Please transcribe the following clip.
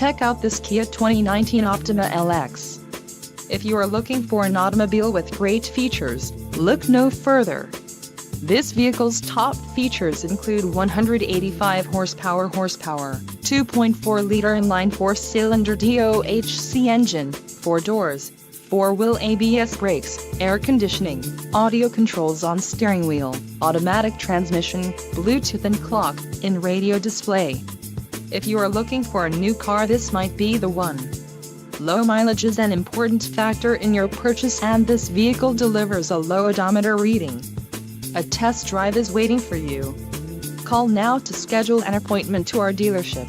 Check out this Kia 2019 Optima LX. If you are looking for an automobile with great features, look no further. This vehicle's top features include 185 horsepower, 2.4-liter inline 4-cylinder DOHC engine, 4 doors, 4-wheel ABS brakes, air conditioning, audio controls on steering wheel, automatic transmission, Bluetooth and clock-in radio display. If you are looking for a new car, this might be the one. Low mileage is an important factor in your purchase, and this vehicle delivers a low odometer reading. A test drive is waiting for you. Call now to schedule an appointment to our dealership.